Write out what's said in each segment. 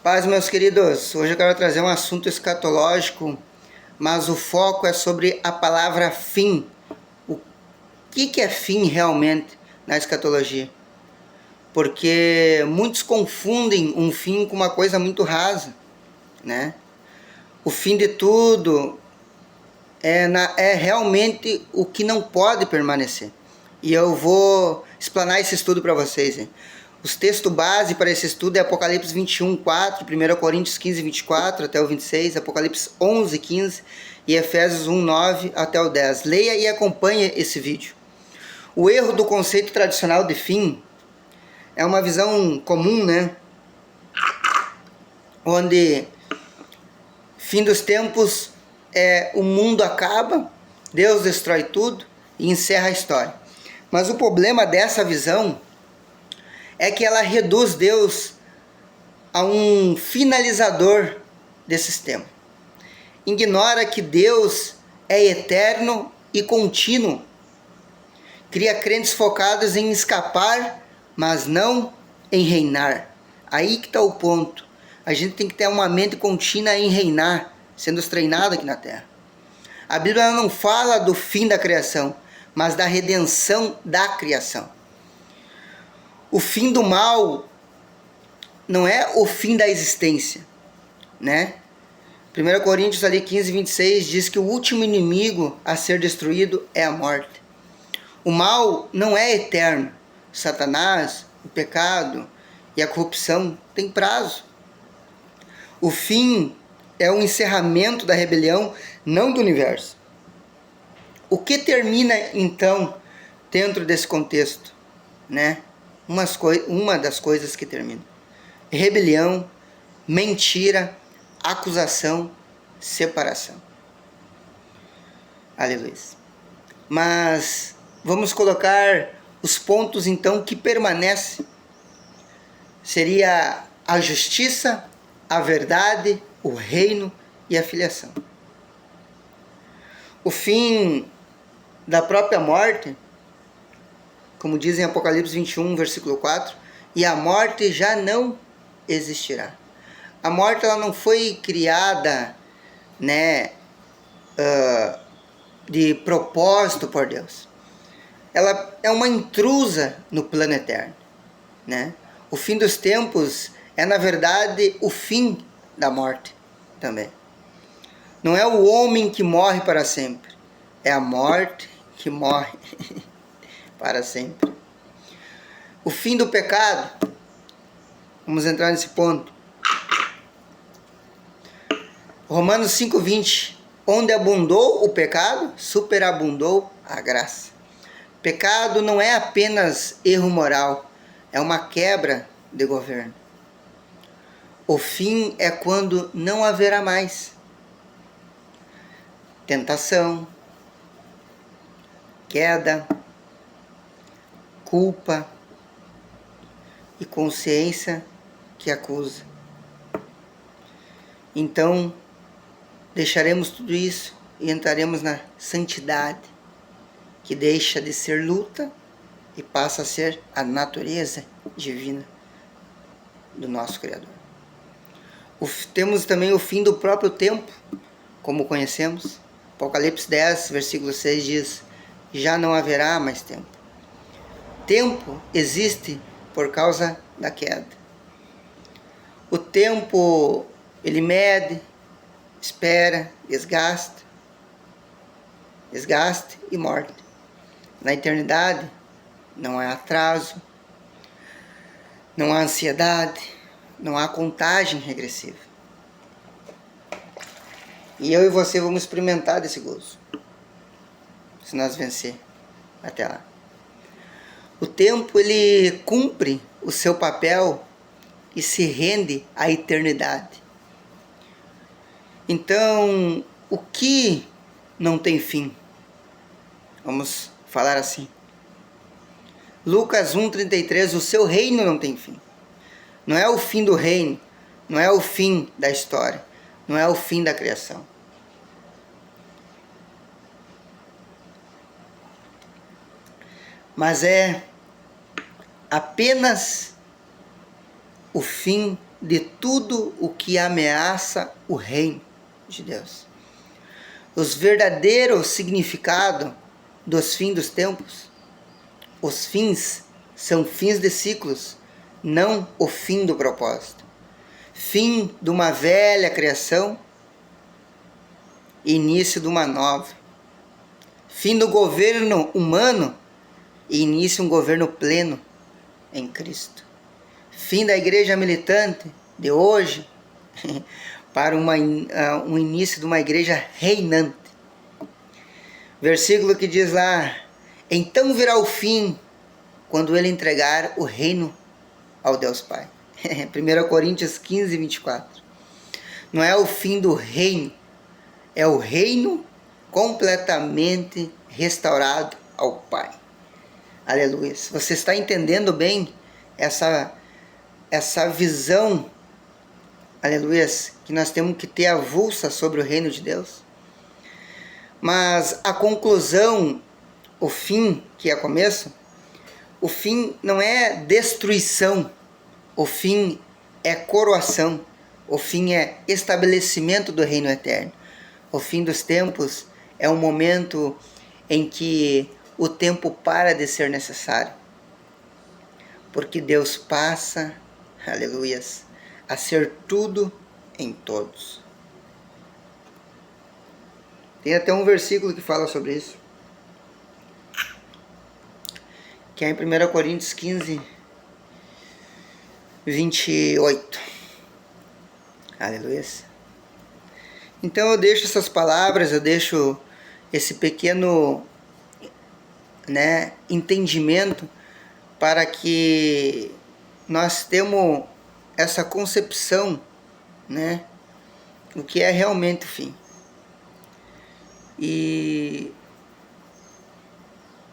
Paz, meus queridos, hoje eu quero trazer um assunto escatológico, mas o foco é sobre a palavra fim. O que é fim realmente na escatologia? Porque muitos confundem um fim com uma coisa muito rasa, né? O fim de tudo é realmente o que não pode permanecer. E eu vou explanar esse estudo para vocês, hein? Os textos base para esse estudo é Apocalipse 21, 4, 1 Coríntios 15, 24 até o 26, Apocalipse 11, 15 e Efésios 1, 9 até o 10. Leia e acompanhe esse vídeo. O erro do conceito tradicional de fim é uma visão comum, né? Onde fim dos tempos o mundo acaba, Deus destrói tudo e encerra a história. Mas o problema dessa visão é que ela reduz Deus a um finalizador desse sistema. Ignora que Deus é eterno e contínuo. Cria crentes focados em escapar, mas não em reinar. Aí que está o ponto. A gente tem que ter uma mente contínua em reinar, sendo treinado aqui na Terra. A Bíblia não fala do fim da criação, mas da redenção da criação. O fim do mal não é o fim da existência, né? 1 Coríntios ali 15, 26 diz que o último inimigo a ser destruído é a morte. O mal não é eterno. Satanás, o pecado e a corrupção têm prazo. O fim é o encerramento da rebelião, não do universo. O que termina então dentro desse contexto, né? Uma das coisas que termina: rebelião, mentira, acusação, separação. Aleluia. Mas vamos colocar os pontos então que permanecem. Seria a justiça, a verdade, o reino e a filiação. O fim da própria morte, como diz em Apocalipse 21, versículo 4, e a morte já não existirá. A morte ela não foi criada, né, de propósito por Deus. Ela é uma intrusa no plano eterno, né? O fim dos tempos é, na verdade, o fim da morte também. Não é o homem que morre para sempre, é a morte que morre para sempre. O fim do pecado, vamos entrar nesse ponto. Romanos 5,20, onde abundou o pecado, superabundou a graça. Pecado não é apenas erro moral, é uma quebra de governo. O fim é quando não haverá mais tentação, queda, culpa e consciência que acusa. Então, deixaremos tudo isso e entraremos na santidade, que deixa de ser luta e passa a ser a natureza divina do nosso Criador. Temos também o fim do próprio tempo, como conhecemos. Apocalipse 10, versículo 6 diz: já não haverá mais tempo. Tempo existe por causa da queda. O tempo, ele mede, espera, desgaste e morte. Na eternidade, não há atraso, não há ansiedade, não há contagem regressiva. E eu e você vamos experimentar desse gozo, se nós vencer até lá. O tempo, ele cumpre o seu papel e se rende à eternidade. Então, o que não tem fim? Vamos falar assim. Lucas 1,33, o seu reino não tem fim. Não é o fim do reino, não é o fim da história, não é o fim da criação. Mas é apenas o fim de tudo o que ameaça o reino de Deus. Os verdadeiros significados dos fins dos tempos, os fins são fins de ciclos, não o fim do propósito. Fim de uma velha criação, início de uma nova. Fim do governo humano e início um governo pleno em Cristo. Fim da igreja militante de hoje para um início de uma igreja reinante. Versículo que diz lá: então virá o fim quando ele entregar o reino ao Deus Pai. 1 Coríntios 15, 24. Não é o fim do reino, é o reino completamente restaurado ao Pai. Aleluia. Você está entendendo bem essa visão, aleluia, que nós temos que ter avulsa sobre o reino de Deus? Mas a conclusão, o fim, que é começo, o fim não é destruição, o fim é coroação, o fim é estabelecimento do reino eterno. O fim dos tempos é um momento em que o tempo para de ser necessário, porque Deus passa, aleluias, a ser tudo em todos. Tem até um versículo que fala sobre isso, que é em 1 Coríntios 15, 28. Aleluia. Então eu deixo essas palavras, eu deixo esse pequeno entendimento para que nós temos essa concepção, do que é realmente o fim. E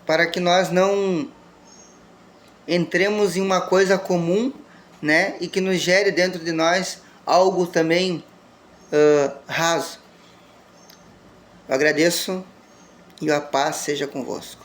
para que nós não entremos em uma coisa comum, e que nos gere dentro de nós algo também raso. Eu agradeço e a paz seja convosco.